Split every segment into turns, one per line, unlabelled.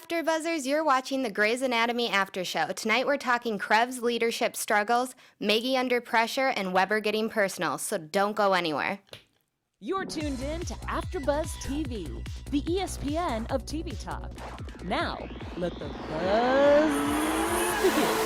AfterBuzzers, you're watching the Grey's Anatomy After Show. Tonight we're talking Karev's leadership struggles, Maggie under pressure, and Weber getting personal, so don't go anywhere.
You're tuned in to AfterBuzz TV, the ESPN of TV talk. Now, let the buzz begin.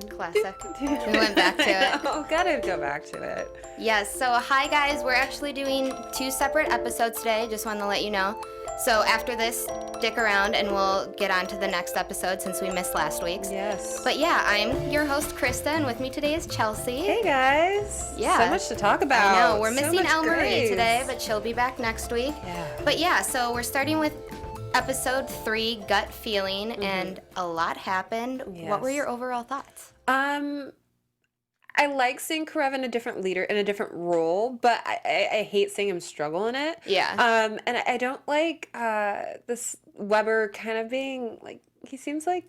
Classic. We went back to it.
Oh, gotta go back to it.
Yes, so hi guys, we're actually doing 2 separate episodes today, just wanted to let you know. So after this, stick around and we'll get on to the next episode since we missed last week's.
Yes.
But yeah, I'm your host Krista, and with me today is Cheslea.
Hey guys.
Yeah.
So much to talk about.
I know, we're missing
El
Marie today, but she'll be back next week.
Yeah.
But yeah, so we're starting with episode 3, gut feeling, and a lot happened.
Yes.
What were your overall thoughts?
I like seeing Karev in a different leader, in a different role, but I hate seeing him struggle in it.
Yeah.
And I don't like this Weber kind of being, like, he seems like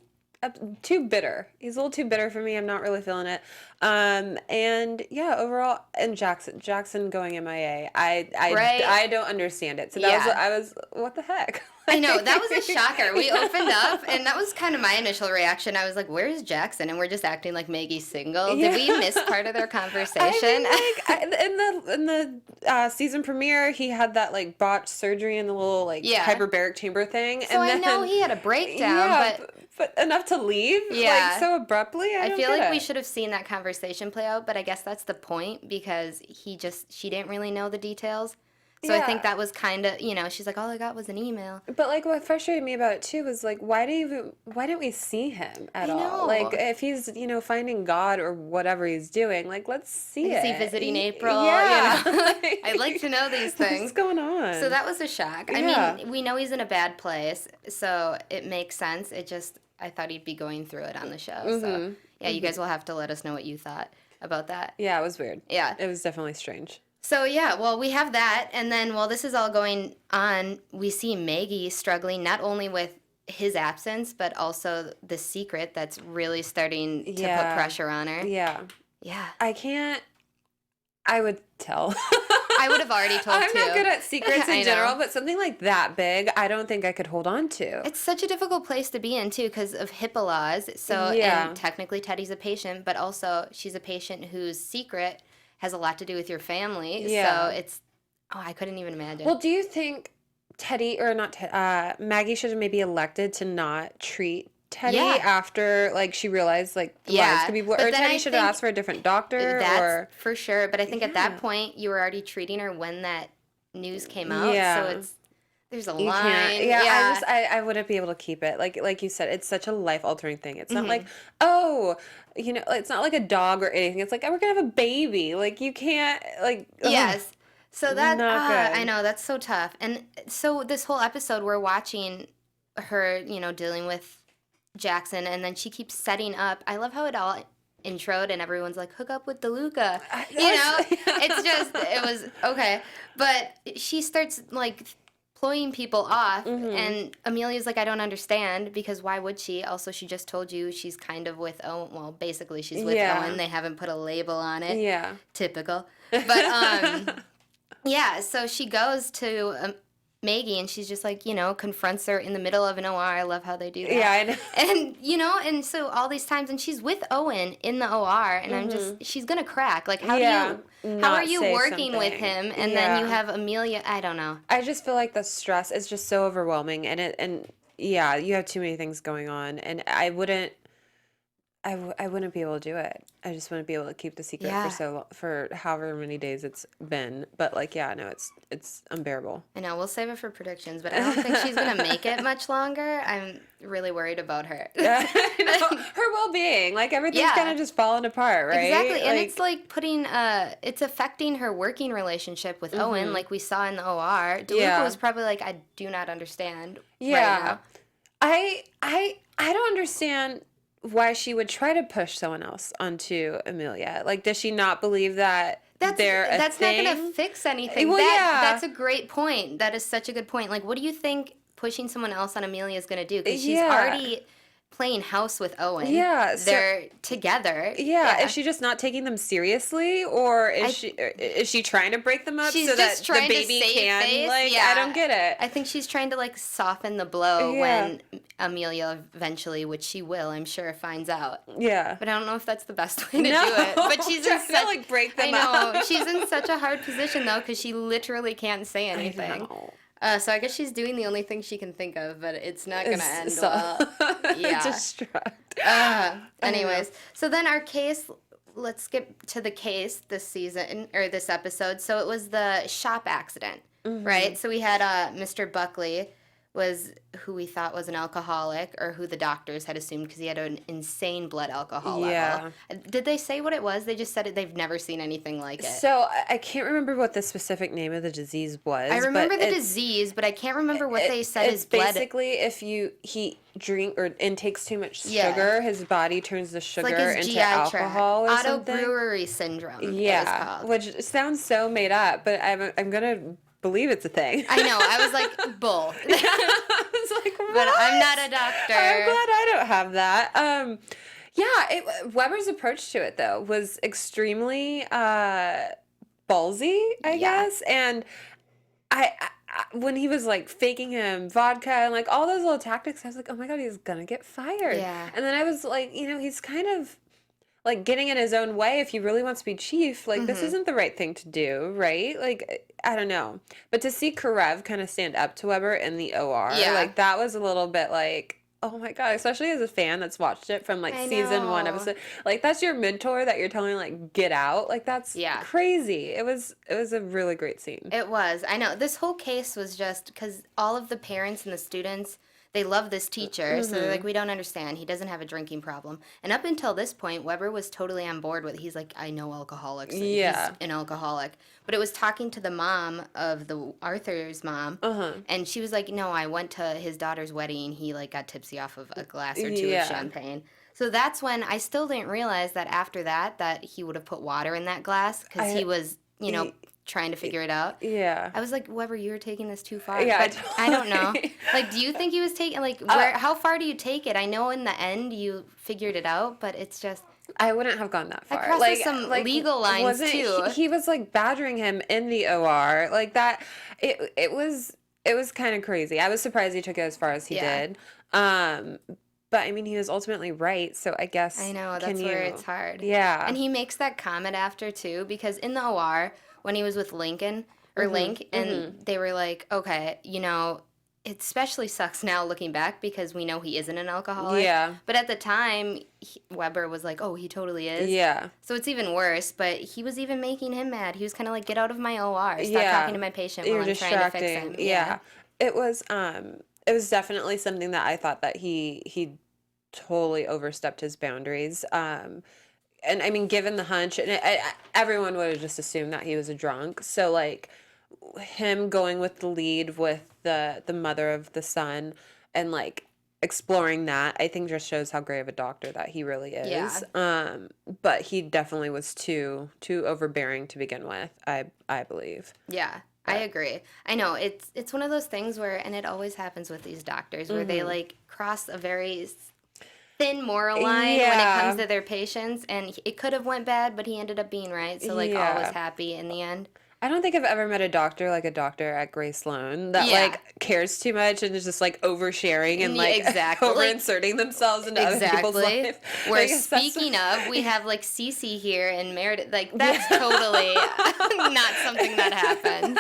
too bitter. He's a little too bitter for me. I'm not really feeling it. And yeah, overall, and Jackson going MIA. I don't understand it. So I was what the heck?
I know, that was a shocker. We opened up, and that was kind of my initial reaction. I was like, where's Jackson? And we're just acting like Maggie's single.
Yeah.
Did we miss part of their conversation?
In the season premiere, he had that, like, botched surgery in the little, like, hyperbaric chamber thing.
So I know he had a breakdown,
but enough to leave?
Yeah.
Like, so abruptly? I
feel like we should have seen that conversation play out, but I guess that's the point, because she didn't really know the details. So I think that was kind of, she's like, all I got was an email.
But, like, what frustrated me about it, too, was, like, why didn't we see him at all? Like, if he's, finding God or whatever he's doing, like, let's see it.
Is he visiting April?
Yeah.
I'd like to know these things.
What's going on?
So that was a shock. I mean, we know he's in a bad place, so it makes sense. I thought he'd be going through it on the show. Mm-hmm. So, yeah, you guys will have to let us know what you thought about that.
Yeah, it was weird.
Yeah.
It was definitely strange.
So, yeah, well, we have that, and then while this is all going on, we see Maggie struggling not only with his absence, but also the secret that's really starting to put pressure on her.
Yeah.
Yeah.
I would tell.
I would have already told,
I'm
too.
not good at secrets in general, but something like that big, I don't think I could hold on to.
It's such a difficult place to be in, too, because of HIPAA laws. So, and technically Teddy's a patient, but also she's a patient whose secret has a lot to do with your family. Yeah. So I couldn't even imagine.
Well, do you think Maggie should have maybe elected to not treat Teddy after, like, she realized, like, the lines could be blurred? Or Teddy should have asked for a different doctor?
That's for sure. But I think at that point, you were already treating her when that news came out. Yeah. So there's a line.
Yeah. I wouldn't be able to keep it. Like you said, it's such a life-altering thing. It's not like, it's not like a dog or anything. It's like, we're going to have a baby. Like, you can't, like...
Yes. So that,
not good.
I know, that's so tough. And so this whole episode, we're watching her, dealing with Jackson, and then she keeps setting up. I love how it all introed, and everyone's like, hook up with DeLuca. It's just, it was, okay. But she starts, like... ploying people off, and Amelia's like, I don't understand, because why would she? Also, she just told you she's kind of with Owen. Well, basically, she's with Owen. They haven't put a label on it. Yeah. Typical. But, so she goes to Maggie, and she's just like, confronts her in the middle of an OR. I love how they do that. Yeah, I know. And so all these times, and she's with Owen in the OR, and I'm just, she's going to crack. Like, how are you working with him, and then you have Amelia? I don't know.
I just feel like the stress is just so overwhelming, and you have too many things going on, and I wouldn't be able to do it. I just wouldn't be able to keep the secret for however many days it's been. But it's unbearable.
I know, we'll save it for predictions, but I don't think she's gonna make it much longer. I'm really worried about her.
Her well-being, like, everything's kind of just falling apart, right?
Exactly, and it's like it's affecting her working relationship with Owen, like we saw in the OR. DeLuca was probably like, I do not understand. Right now.
I don't understand why she would try to push someone else onto Amelia. Like, does she not believe that that's not going
to fix anything?
Well,
that's a great point. That is such a good point. Like, what do you think pushing someone else on Amelia is going to do? Because she's already playing house with Owen.
Yeah, so-
they're together.
Yeah, is she just not taking them seriously, or is she trying to break them up
She's
so that
just
the
trying to
baby
save
can
face.
like?
Yeah.
I don't get it.
I think she's trying to like soften the blow
Yeah.
when Amelia eventually, which she will, I'm sure, finds out.
Yeah.
But I don't know if that's the best way to
No.
do it. But she's in
Trying to,
such
like, break them
I know
up.
she's in such a hard position though because she literally can't say anything.
I know.
So I guess she's doing the only thing she can think of, but it's not gonna end
So-
well. Yeah.
Distract.
Anyways, so then our case. Let's skip to the case this season or this episode. So it was the shop accident, right? So we had Mr. Buckley was who we thought was an alcoholic or who the doctors had assumed because he had an insane blood alcohol level. Did they say what it was? They just said it. They've never seen anything like it.
So I can't remember what the specific name of the disease was.
I remember
but
the disease, but I can't remember what they said
it's
his blood.
basically if he drink or intakes too much
Yeah.
sugar, his body turns the
It's
sugar
like his
into
GI
alcohol or
tract.
something.
Auto-brewery syndrome. It was
Yeah,
called.
which sounds so made up, but I'm gonna believe it's a thing.
I know. I was like, bull.
I was like, what?
But I'm not a doctor.
I'm glad I don't have that. Weber's approach to it though was extremely ballsy, I guess, and I when he was like faking him vodka and like all those little tactics, I was like, oh my god, he's gonna get fired.
Yeah.
And then I was like, he's kind of like getting in his own way if he really wants to be chief. Like this isn't the right thing to do, right? Like I don't know. But to see Karev kind of stand up to Weber in the OR, like that was a little bit like, oh my god, especially as a fan that's watched it from like season 1 episode. Like that's your mentor that you're telling like get out. Like that's crazy. It was a really great scene.
It was. I know. This whole case was just because all of the parents and the students, they love this teacher. So they're like, we don't understand. He doesn't have a drinking problem. And up until this point, Weber was totally on board with it. He's like, I know alcoholics.
Yeah.
He's an alcoholic. But it was talking to the mom of Arthur's mom. And she was like, no, I went to his daughter's wedding. He like got tipsy off of a glass or two of champagne. So that's when I still didn't realize that after that he would have put water in that glass because he was, trying to figure it out.
Yeah.
I was like, Weber, you were taking this too far.
Yeah,
But I don't know. Like, do you think he was taking, like, how far do you take it? I know in the end you figured it out, but it's just...
I wouldn't have gone that far.
crosses some legal lines, too.
He was like badgering him in the OR. Like that, it was kind of crazy. I was surprised he took it as far as he did. But I mean, he was ultimately right, so I guess...
I know, that's where it's hard.
Yeah.
And he makes that comment after, too, because in the OR, when he was with Link, and they were like, okay, it especially sucks now looking back because we know he isn't an alcoholic.
Yeah.
But at the time, Weber was like, oh, he totally is.
Yeah.
So it's even worse, but he was even making him mad. He was kind of like, get out of my OR. Stop talking to my patient while I'm trying to fix him.
Yeah. It was definitely something that I thought that he totally overstepped his boundaries. And I mean, given the hunch, and everyone would have just assumed that he was a drunk. So like him going with the lead with the mother of the son and like exploring that, I think just shows how great of a doctor that he really is.
Yeah.
But he definitely was too overbearing to begin with, I believe.
Yeah. I agree. I know it's one of those things where, and it always happens with these doctors, where they like cross a very thin moral line when it comes to their patients, and it could have went bad, but he ended up being right. So like all was happy in the end.
I don't think I've ever met a doctor like a doctor at Gray Sloan that like cares too much and is just like oversharing and like over inserting themselves into other people's lives.
Where speaking of, we have like Cece here and Meredith. Like that's totally not something that happened.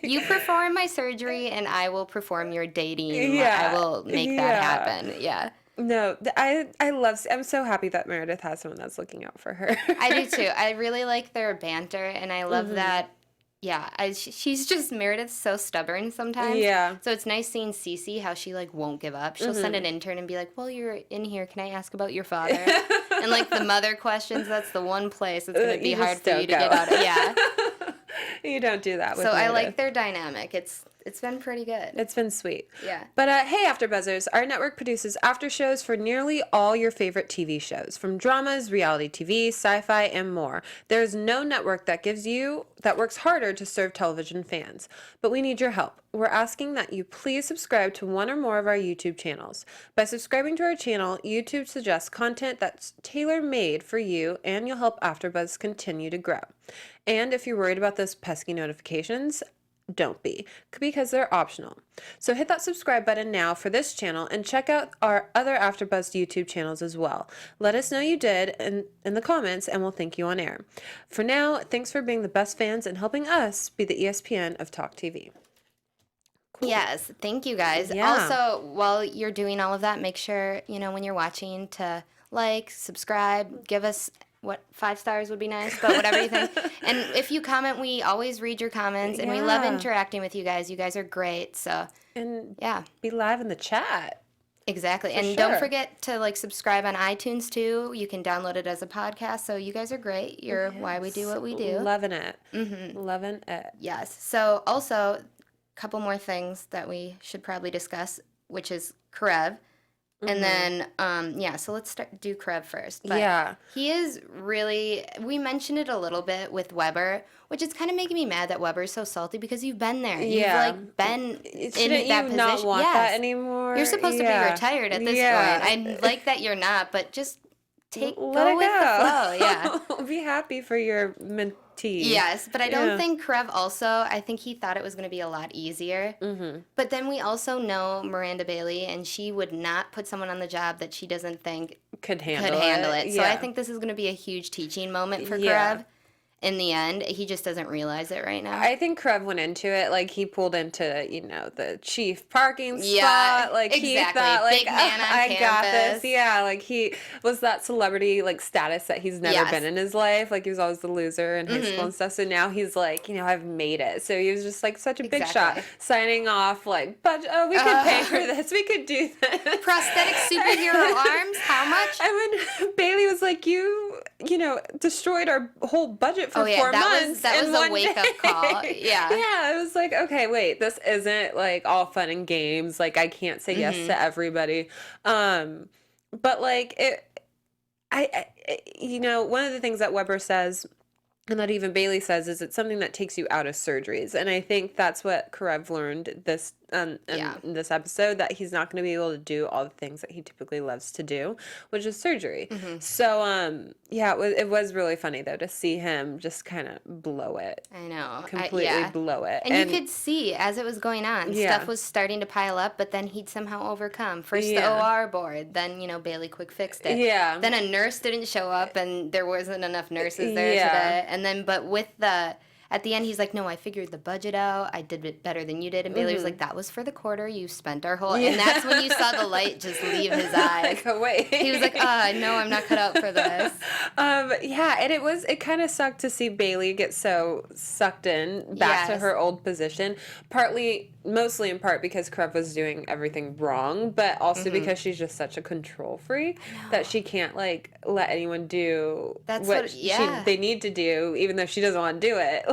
You perform my surgery and I will perform your dating. I will make that happen. Yeah.
No, I'm so happy that Meredith has someone that's looking out for her.
I do too. I really like their banter, and I love that. Yeah, she's just, Meredith's so stubborn sometimes. Yeah. So it's nice seeing Cece, how she like won't give up. She'll send an intern and be like, well, you're in here. Can I ask about your father? And like the mother questions, that's the one place it's going to be hard for you to get out of. Yeah.
You don't do that with
So
Meredith.
I like their dynamic. It's It's been pretty good.
It's been sweet.
Yeah.
But hey, AfterBuzzers, our network produces after shows for nearly all your favorite TV shows, from dramas, reality TV, sci-fi, and more. There's no network that works harder to serve television fans. But we need your help. We're asking that you please subscribe to one or more of our YouTube channels. By subscribing to our channel, YouTube suggests content that's tailor-made for you, and you'll help AfterBuzz continue to grow. And if you're worried about those pesky notifications, don't be, because they're optional. So hit that subscribe button now for this channel and check out our other AfterBuzz YouTube channels as well. Let us know you did in the comments and we'll thank you on air. For now, thanks for being the best fans and helping us be the ESPN of Talk TV.
Cool. Yes, thank you guys.
Yeah.
Also, while you're doing all of that, make sure, when you're watching to like, subscribe, give us 5 stars would be nice, but whatever you think. And if you comment, we always read your comments, and we love interacting with you guys. You guys are great. So,
and
yeah.
Be live in the chat.
Exactly. And don't forget to subscribe on iTunes too. You can download it as a podcast. So you guys are great. You're why we do what we do.
Loving it. Mm-hmm. Loving it.
Yes. So also, a couple more things that we should probably discuss, which is Karev. And then, so let's do Karev first. But he is really, we mentioned it a little bit with Weber, which is kind of making me mad that Weber's so salty because you've been there.
Yeah.
You've been in that
you
position.
Not want that anymore?
You're supposed to be retired at this point. I like that you're not, but just go with the flow. Yeah.
Be happy for your mentee.
Yes, but I don't think Karev also, I think he thought it was going to be a lot easier. Mm-hmm. But then we also know Miranda Bailey, and she would not put someone on the job that she doesn't think
could handle it.
So I think this is going to be a huge teaching moment for Karev. In the end, he just doesn't realize it right now.
I think Karev went into it he pulled into the chief parking spot. He thought
big man on
I
campus.
got this. Yeah, he was that celebrity status that he's never been in his life. He was always the loser in high school and stuff. So now he's I've made it. So he was just such a big shot, signing off but we could pay for this. We could do this.
Prosthetic superhero arms. How much?
And when Bailey was you destroyed our whole budget for 4 months.
That was a wake-up call. Yeah.
Yeah, it was okay, wait, this isn't all fun and games. I can't say yes to everybody. But one of the things that Weber says, and that even Bailey says, is it's something that takes you out of surgeries. And I think that's what Karev learned in this episode, that he's not going to be able to do all the things that he typically loves to do, which is surgery. Mm-hmm. So, it was really funny, though, to see him just kind of blow it.
I know.
Completely blow it.
And you could see, as it was going on, stuff was starting to pile up, but then he'd somehow overcome. First the OR board, then, Bailey quick fixed it.
Yeah.
Then a nurse didn't show up, and there wasn't enough nurses there today. And then, but with at the end, he's like, no, I figured the budget out. I did it better than you did. And Bailey was like, that was for the quarter. You spent our whole... And that's when you saw the light just leave his eyes.
Wait.
He was like, no, I'm not cut out for this.
And it kind of sucked to see Bailey get so sucked in back to her old position. Mostly in part because Karev was doing everything wrong, but also because she's just such a control freak that she can't let anyone do what they need to do, even though she doesn't want to do it.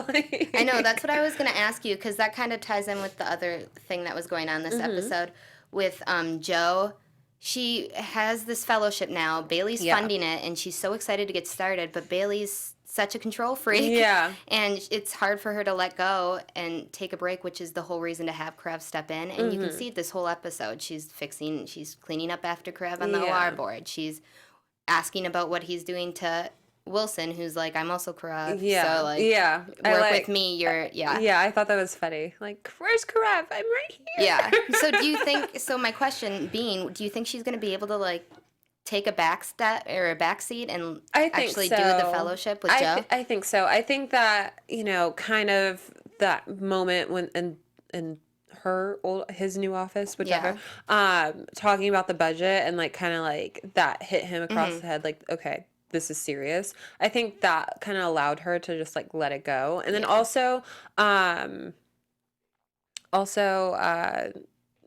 I know, that's what I was going to ask you, because that kind of ties in with the other thing that was going on this episode with Joe. She has this fellowship now. Bailey's funding it, and she's so excited to get started, but Bailey's such a control freak. Yeah. And it's hard for her to let go and take a break, which is the whole reason to have Karev step in. And you can see it this whole episode. She's cleaning up after Karev on the OR board. She's asking about what he's doing to Wilson, who's like, I'm also Karev.
Yeah.
So, work with me.
Yeah, I thought that was funny. Where's Karev? I'm right here.
Yeah. So do you think, my question being, do you think she's going to be able to, take a back step or a back seat and actually do the fellowship with Joe?
I think so. I think that, kind of that moment when in his new office, whichever, talking about the budget and that hit him across the head, okay, this is serious. I think that kind of allowed her to just let it go. And then also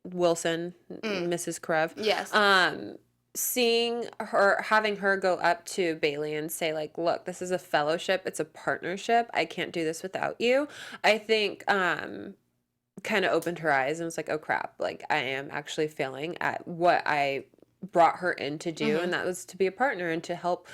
Wilson, Mrs. Karev.
Yes.
Having her go up to Bailey and say look, this is a fellowship, it's a partnership, I can't do this without you. I think kind of opened her eyes and was like, oh crap, like I am actually failing at what I brought her in to do, and that was to be a partner and to help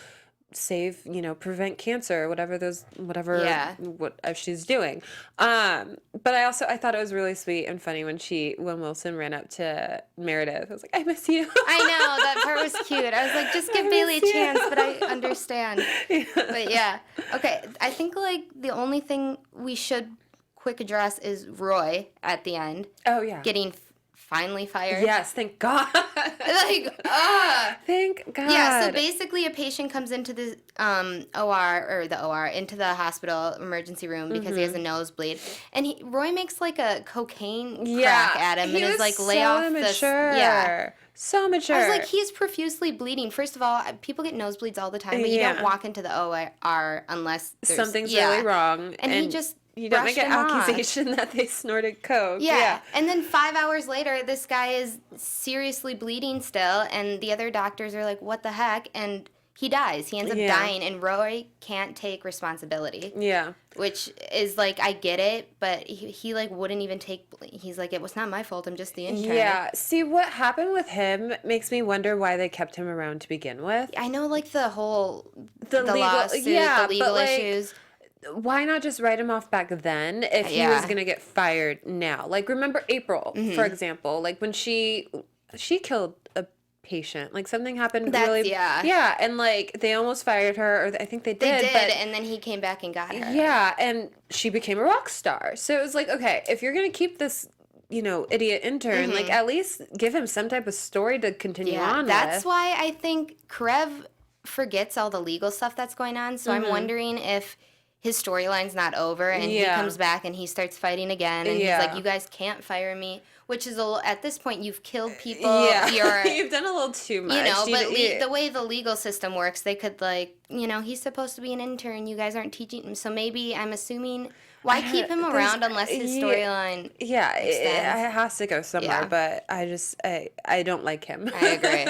save, prevent cancer,
Yeah.
what she's doing. But I thought it was really sweet and funny when Wilson ran up to Meredith. I was like, I miss you.
I know, that part was cute. I was like, just give Bailey a chance, but I understand.
Yeah.
But yeah. Okay, I think like the only thing we should quick address is Roy at the end
Oh yeah.
getting finally fired.
Yes, thank God.
Like,
Thank God.
Yeah, so basically a patient comes into the OR, into the hospital emergency room because he has a nosebleed. And Roy makes like a cocaine crack at him and
he
is
was
like, lay
so
off this.
mature.
Yeah.
So mature.
I was like, he's profusely bleeding. First of all, people get nosebleeds all the time, but you don't walk into the OR unless there's,
something's really wrong.
And he just
you don't make an
brushed him off.
accusation that they snorted coke.
Yeah. And then 5 hours later, this guy is seriously bleeding still, and the other doctors are like, what the heck? And he dies. He ends up dying, and Roy can't take responsibility.
Yeah.
Which is like, I get it, but he like wouldn't even take, he's like, it was not my fault, I'm just the intern.
Yeah. See, what happened with him makes me wonder why they kept him around to begin with.
I know, like, the whole,
The legal,
lawsuit, the legal issues.
Why not just write him off back then if he was going to get fired now? Like, remember April, for example, like when she killed a patient, like something happened yeah, and like they almost fired her, or I think they did,
and then he came back and got her.
Yeah, and she became a rock star. So it was like, okay, if you're going to keep this, idiot intern, like at least give him some type of story to continue on
That's
with.
why I think Karev forgets all the legal stuff that's going on, so I'm wondering if his storyline's not over, and he comes back and he starts fighting again, and he's like, you guys can't fire me, which is at this point, you've killed people.
You've done a little too much.
But the way the legal system works, they could like, he's supposed to be an intern, you guys aren't teaching him, so maybe, I'm assuming, why keep him around unless his storyline
it has to go somewhere, but I don't like him.
I agree.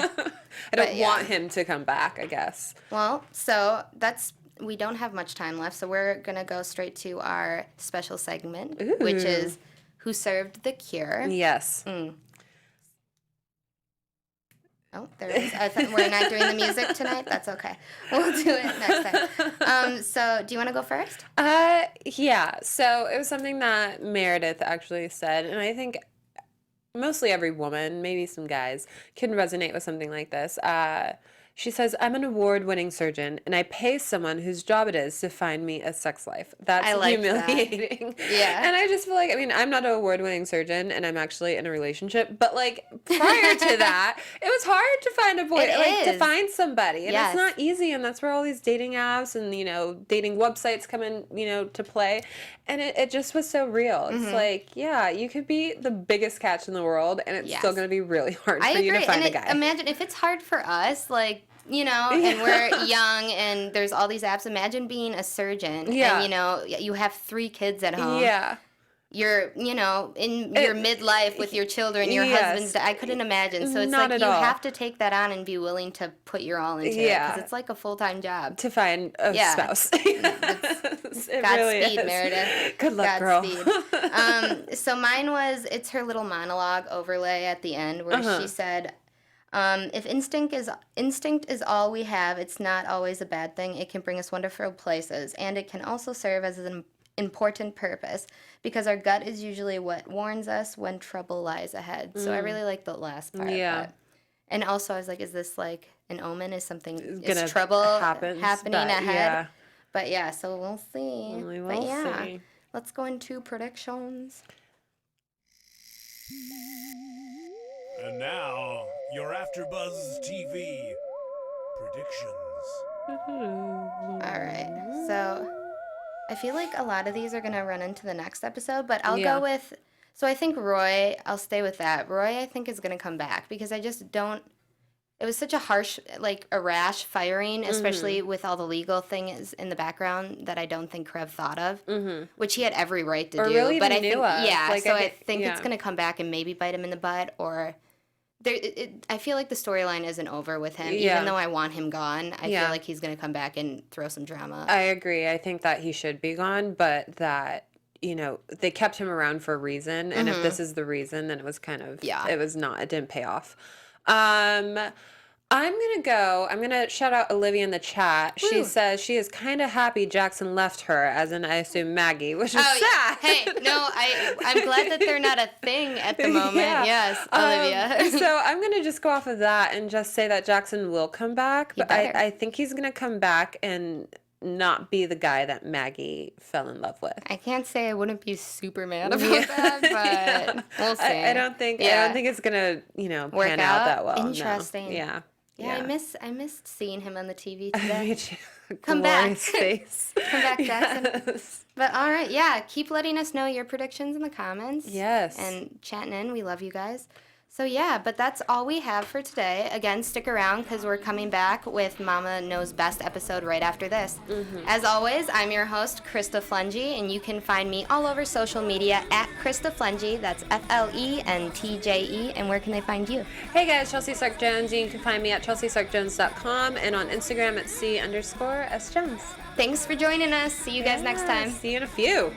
I don't want him to come back, I guess.
Well, so we don't have much time left, so we're going to go straight to our special segment, which is Who Served the Cure?
Yes.
Oh, there it is. I thought we're not doing the music tonight? That's okay. We'll do it next time. So do you want to go first?
Yeah. So it was something that Meredith actually said, and I think mostly every woman, maybe some guys, can resonate with something like this. She says, I'm an award-winning surgeon, and I pay someone whose job it is to find me a sex life. That's humiliating.
That. Yeah.
And I just feel like, I'm not an award-winning surgeon, and I'm actually in a relationship. But, like, prior to that, it was hard to find to find somebody. And it's not easy, and that's where all these dating apps and, dating websites come in, to play. And it just was so real. It's like, you could be the biggest catch in the world, and it's still going to be really hard for you to find a guy.
Imagine if it's hard for us, like, and we're young and there's all these apps. Imagine being a surgeon and, you have 3 kids at home.
Yeah.
You're, in your midlife with your children, your husband's, I couldn't imagine. So it's
Not
like
at
you
all.
have to take that on and be willing to put your all into it because it's like a full-time job.
To find a spouse. Godspeed,
really Meredith.
Good luck, girl.
So mine was, it's her little monologue overlay at the end where she said, if instinct is all we have, it's not always a bad thing. It can bring us wonderful places, and it can also serve as an important purpose because our gut is usually what warns us when trouble lies ahead. So I really like the last part.
Yeah.
And also I was like, is this like an omen? Is trouble happening ahead?
Yeah.
But so we'll see.
We'll see.
Let's go into predictions.
And now, your AfterBuzz TV predictions.
All right. So I feel like a lot of these are going to run into the next episode, but I'll go with, so I think Roy, I'll stay with that. Roy, I think, is going to come back because I just don't, it was such a harsh, like a rash firing, especially with all the legal things in the background that I don't think Karev thought of, which he had every right to do.
Really
but
even knew of.
I think it's going to come back and maybe bite him in the butt, or I feel like the storyline isn't over with him. Even though I want him gone, I feel like he's going to come back and throw some drama.
I agree. I think that he should be gone, but that they kept him around for a reason, and if this is the reason, then it was kind of it didn't pay off. I'm gonna shout out Olivia in the chat.
Woo.
She says she is kind of happy Jackson left her, as in I assume Maggie, which is sad.
Hey, no, I'm glad that they're not a thing at the moment.
Yeah.
Yes, Olivia.
So I'm gonna just go off of that and just say that Jackson will come back, but I think he's gonna come back and not be the guy that Maggie fell in love with.
I can't say I wouldn't be super mad about that, but we'll see.
I don't think it's gonna
Work
pan out that well.
Interesting.
No.
Yeah, I missed seeing him on the TV today.
Me too.
Come back.
Glorious face.
Come back, Jackson.
Yes.
But all right, yeah, keep letting us know your predictions in the comments.
Yes.
And chatting in. We love you guys. So yeah, but that's all we have for today. Again, stick around because we're coming back with Mama Knows Best episode right after this. As always, I'm your host, Krista Flentje, and you can find me all over social media at Krista Flentje. That's FLENTJE. And where can they find you?
Hey guys, Chelsea Sark Jones. You can find me at chelseasarkjones.com and on Instagram at C_S Jones.
Thanks for joining us. See you guys next time.
See you in a few.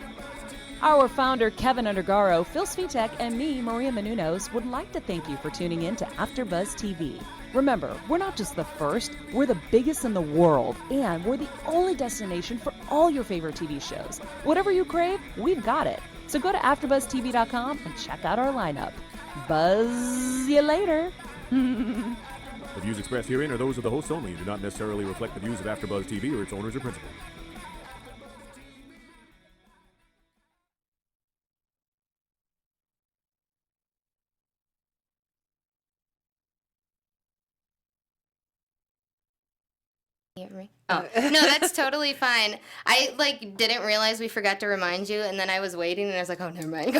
Our founder, Kevin Undergaro, Phil Svitek, and me, Maria Menounos, would like to thank you for tuning in to AfterBuzz TV. Remember, we're not just the first, we're the biggest in the world, and we're the only destination for all your favorite TV shows. Whatever you crave, we've got it. So go to AfterBuzzTV.com and check out our lineup. Buzz you later.
The views expressed herein are those of the hosts only and do not necessarily reflect the views of AfterBuzz TV or its owners or principals.
Oh, no, that's totally fine. I didn't realize we forgot to remind you, and then I was waiting, and I was like, oh, never mind.